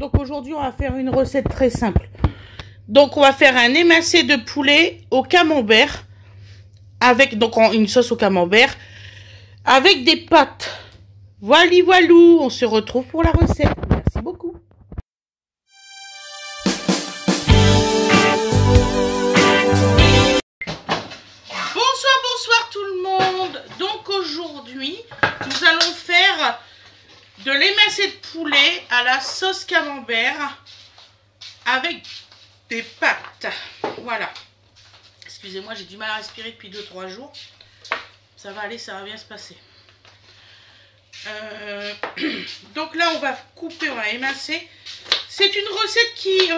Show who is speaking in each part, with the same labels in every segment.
Speaker 1: Donc aujourd'hui on va faire une recette très simple. Donc on va faire un émincé de poulet au camembert avec donc une sauce au camembert avec des pâtes. Voilà, voilou, on se retrouve pour la recette. Merci beaucoup. Bonsoir tout le monde. Donc aujourd'hui, nous allons faire de l'émincé de poulet à la sauce camembert avec des pâtes. Voilà. Excusez-moi, j'ai du mal à respirer depuis 2-3 jours. Ça va aller, ça va bien se passer. Donc là, on va couper, on va émincer. C'est une recette qui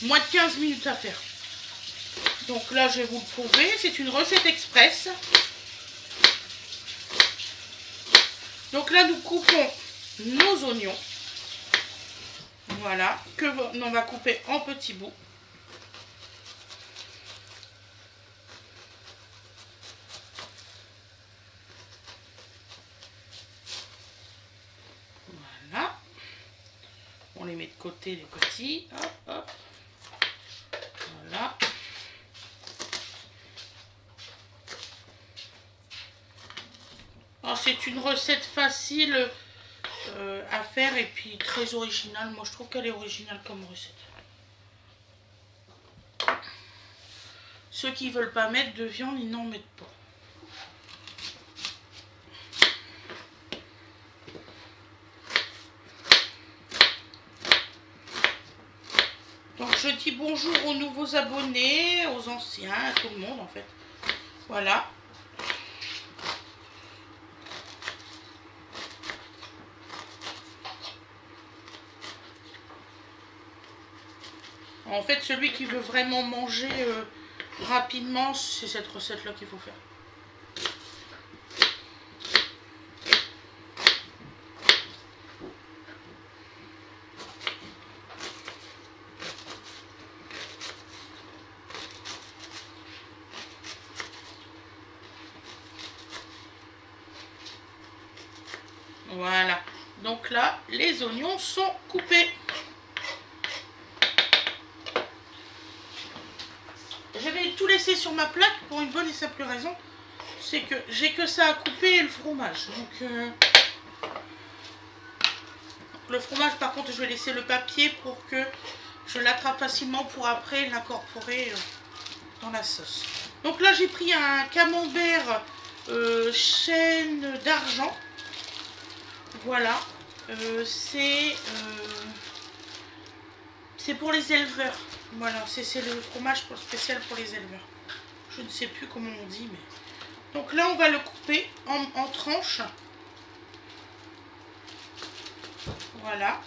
Speaker 1: moins de 15 minutes à faire. Donc là, je vais vous le prouver. C'est une recette express. Donc là, nous coupons nos oignons. Voilà, que on va couper en petits bouts. Voilà. On les met de côté, les petits. Hop, hop. Voilà. C'est une recette facile à faire et puis très originale. Moi, je trouve qu'elle est originale comme recette. Ceux qui ne veulent pas mettre de viande, ils n'en mettent pas. Donc, je dis bonjour aux nouveaux abonnés, aux anciens, à tout le monde en fait. Voilà. En fait, celui qui veut vraiment manger rapidement, c'est cette recette-là qu'il faut faire. Voilà. Donc là, les oignons sont coupés. Je vais tout laisser sur ma plaque pour une bonne et simple raison. C'est que j'ai que ça à couper et le fromage. Donc le fromage, par contre, je vais laisser le papier pour que je l'attrape facilement pour après l'incorporer dans la sauce. Donc là, j'ai pris un camembert chêne d'argent. Voilà. C'est pour les éleveurs. Voilà, c'est le fromage spécial pour les éleveurs. Je ne sais plus comment on dit, mais... Donc là, on va le couper en tranches. Voilà.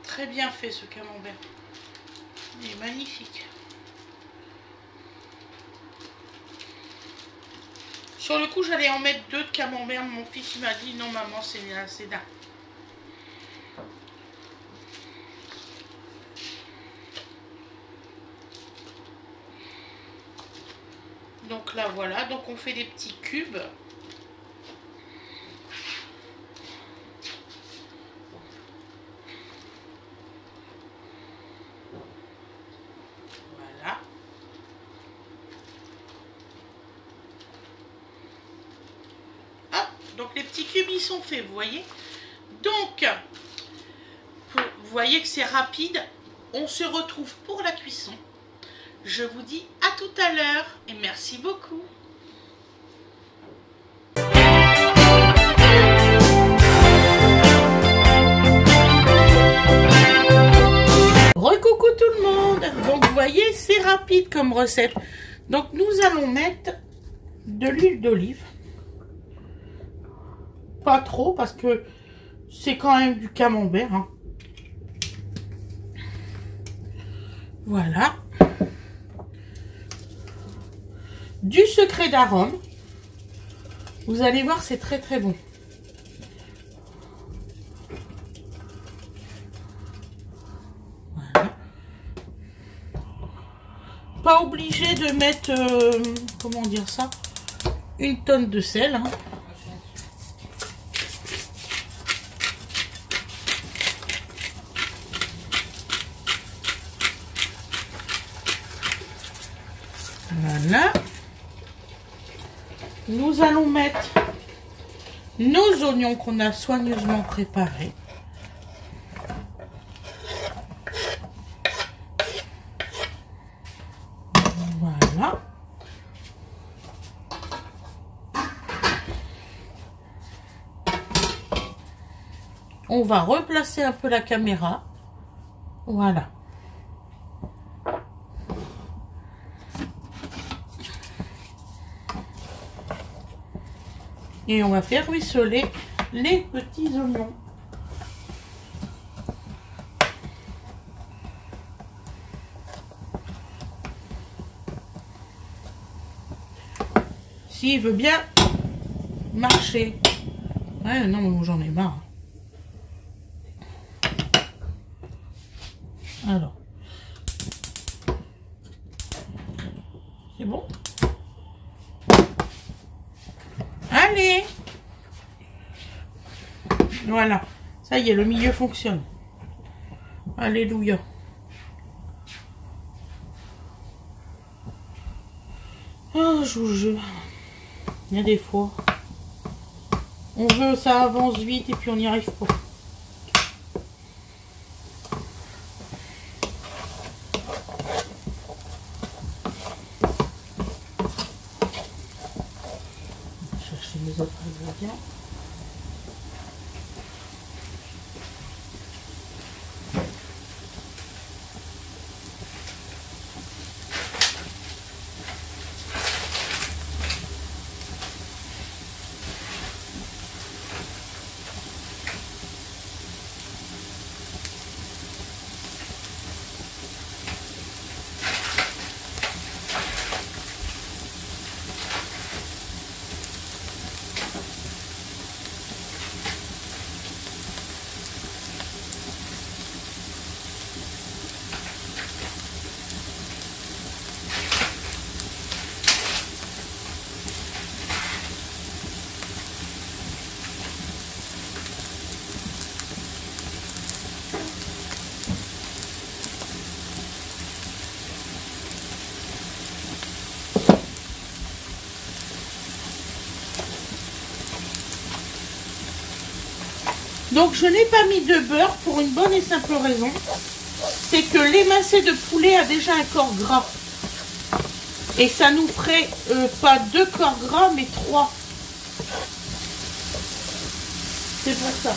Speaker 1: Très bien fait ce camembert. Il est magnifique. Sur le coup, j'allais en mettre 2 de camembert. Mon fils m'a dit non maman, c'est assez d'un. Donc là, voilà. Donc on fait des petits cubes. Voilà. Hop. Donc les petits cubes, ils sont faits, vous voyez. Donc, vous voyez que c'est rapide. On se retrouve pour la cuisson. Je vous dis à tout à l'heure et merci beaucoup. Recoucou tout le monde. Donc vous voyez, c'est rapide comme recette. Donc nous allons mettre de l'huile d'olive. Pas trop parce que c'est quand même du camembert. Hein. Voilà. Du secret d'arôme. Vous allez voir, c'est très très bon. Voilà. pas obligé de mettre, comment dire ça, une tonne de sel. Hein. Voilà. Nous allons mettre nos oignons qu'on a soigneusement préparés. Voilà. On va replacer un peu la caméra. Voilà. Et on va faire ruisseler les petits oignons. S'il veut bien marcher. Ouais, non, j'en ai marre. Alors. C'est bon? Allez! Voilà. Ça y est, le milieu fonctionne. Alléluia. Oh, je vous jure. Il y a des fois. On veut ça avance vite et puis on n'y arrive pas. Chercher mes autres ingrédients. Donc je n'ai pas mis de beurre pour une bonne et simple raison. C'est que l'émincé de poulet a déjà un corps gras. Et ça nous ferait pas 2 corps gras mais 3. C'est pour ça.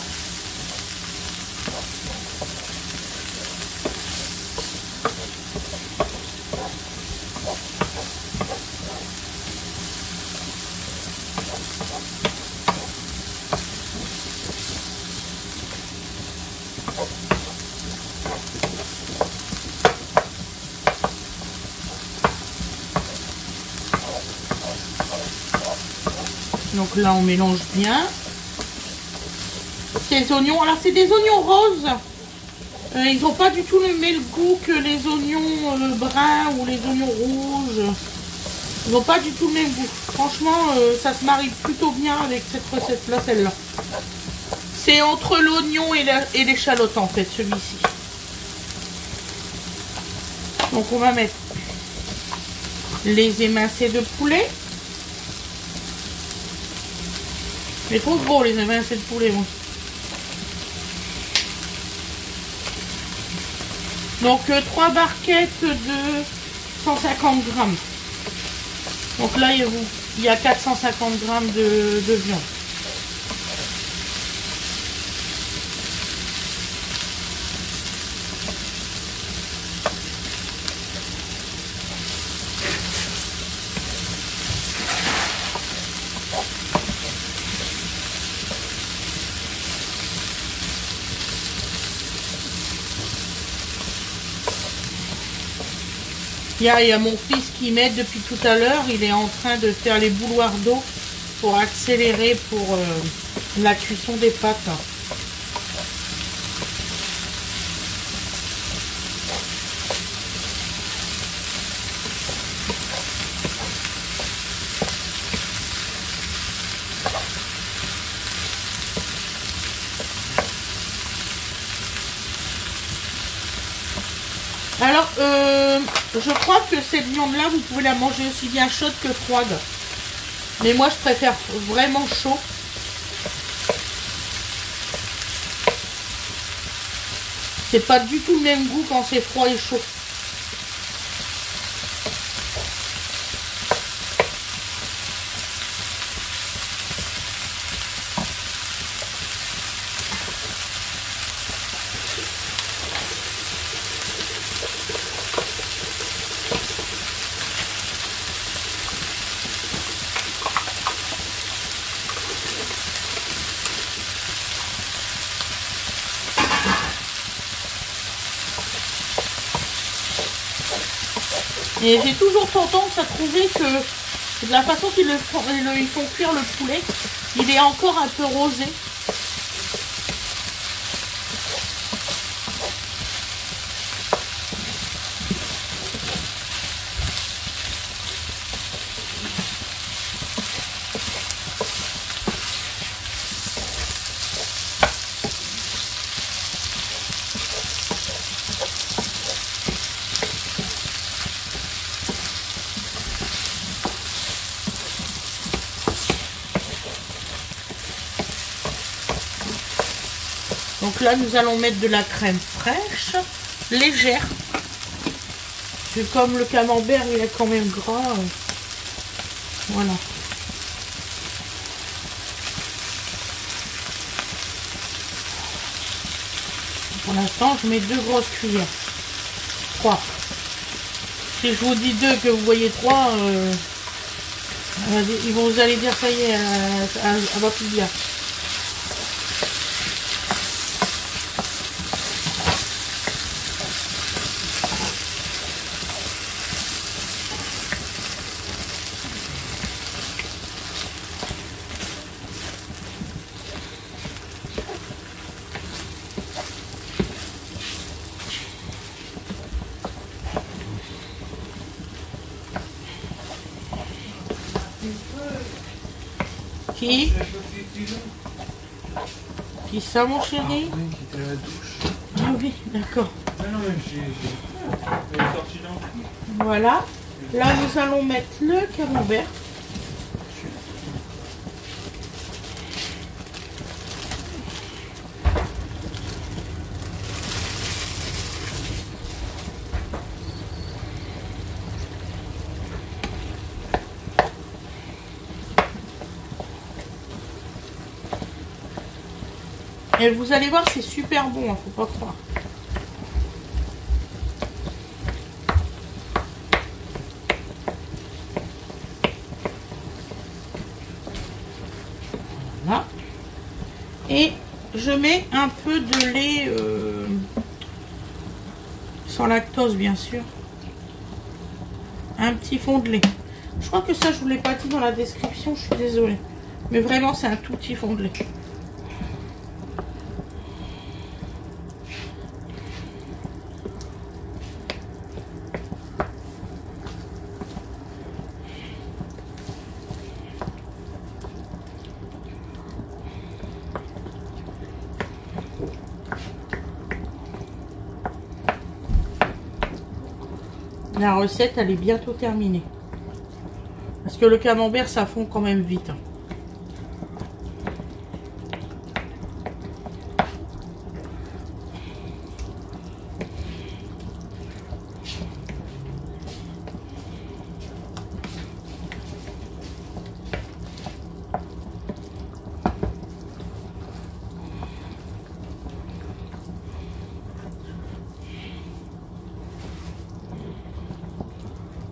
Speaker 1: Donc là, on mélange bien. Ces oignons, alors c'est des oignons roses. Ils n'ont pas du tout le même goût que les oignons bruns ou les oignons rouges. Ils n'ont pas du tout le même goût. Franchement, ça se marie plutôt bien avec cette recette-là, celle-là. C'est entre l'oignon et l'échalote, en fait, celui-ci. Donc on va mettre les émincés de poulet. Mais trop gros les émincés de poulet, moi. Donc 3 barquettes de 150 grammes. Donc là, il y a 450 grammes de viande. Il y a mon fils qui m'aide depuis tout à l'heure. Il est en train de faire les bouilloires d'eau pour accélérer pour la cuisson des pâtes. Alors, je crois que cette viande-là, vous pouvez la manger aussi bien chaude que froide. Mais moi, je préfère vraiment chaud. C'est pas du tout le même goût quand c'est froid et chaud. Et j'ai toujours tendance à trouver que de la façon qu'ils ils font cuire le poulet, il est encore un peu rosé. Donc là, nous allons mettre de la crème fraîche, légère. Parce que comme le camembert, il est quand même gras. Voilà. Pour l'instant, je mets 2 grosses cuillères. 3. Si je vous dis 2, que vous voyez 3, vous allez dire ça y est, elle va plus bien. Qui ça, mon chéri?
Speaker 2: Ah, oui, qui était à la douche.
Speaker 1: Ah oui, d'accord.
Speaker 2: Non, mais j'ai sorti d'un.
Speaker 1: Voilà. Là, nous allons mettre le camembert. Et vous allez voir, c'est super bon, hein, faut pas croire. Voilà. Et je mets un peu de lait sans lactose, bien sûr. Un petit fond de lait. Je crois que ça, je vous l'ai pas dit dans la description, je suis désolée. Mais vraiment, c'est un tout petit fond de lait. La recette, elle est bientôt terminée. Parce que le camembert, ça fond quand même vite.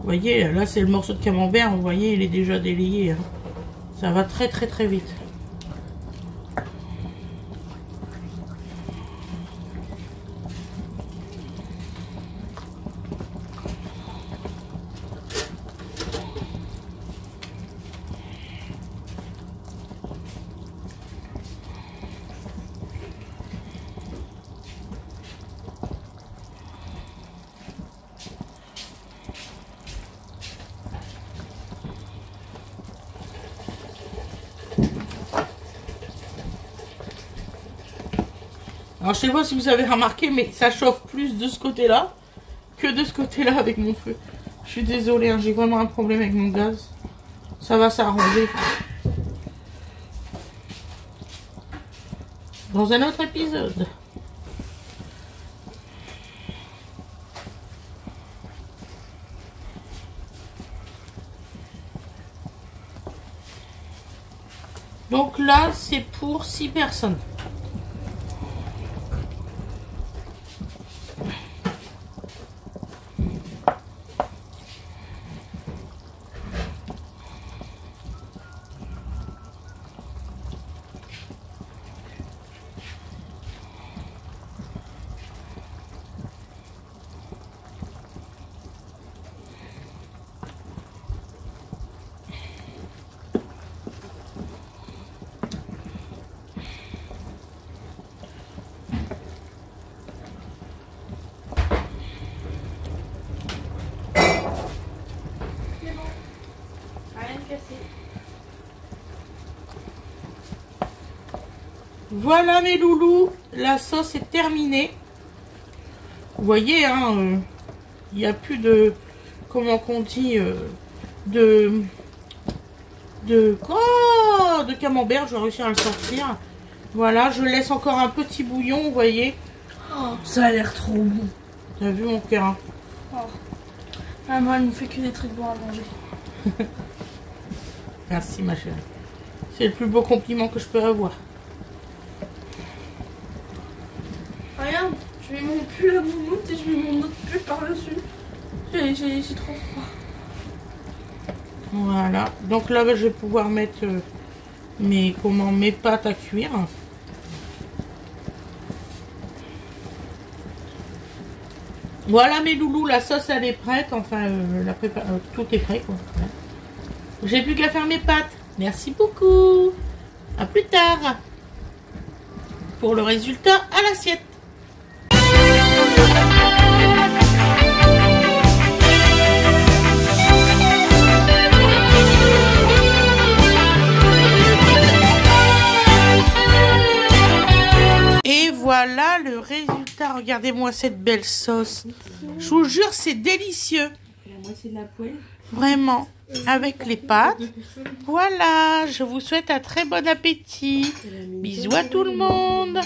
Speaker 1: Vous voyez, là c'est le morceau de camembert, vous voyez, il est déjà délayé. Hein. Ça va très très très vite. Alors je sais pas si vous avez remarqué, mais ça chauffe plus de ce côté-là que de ce côté-là avec mon feu. Je suis désolée, hein, j'ai vraiment un problème avec mon gaz. Ça va s'arranger. Dans un autre épisode. Donc là, c'est pour 6 personnes. Voilà mes loulous, la sauce est terminée. Vous voyez, hein, il n'y a plus de, comment qu'on dit, de camembert. Je vais réussir à le sortir. Voilà, je laisse encore un petit bouillon, vous voyez.
Speaker 3: Oh, ça a l'air trop bon.
Speaker 1: T'as vu mon cœur?
Speaker 3: Oh. Ah, moi, elle me fait que des trucs bons à manger.
Speaker 1: Merci ma chérie. C'est le plus beau compliment que je peux avoir.
Speaker 3: Regarde, je mets mon pull à moumoute et je mets mon autre pull par-dessus. J'ai trop froid.
Speaker 1: Voilà, donc là je vais pouvoir mettre mes pâtes à cuire. Voilà mes loulous, la sauce elle est prête, enfin tout est prêt quoi. J'ai plus qu'à faire mes pâtes. Merci beaucoup. À plus tard pour le résultat à l'assiette. Et voilà le résultat. Regardez-moi cette belle sauce. Je vous jure, c'est délicieux. Vraiment, avec les pâtes. Voilà, je vous souhaite un très bon appétit. Bisous à tout le monde.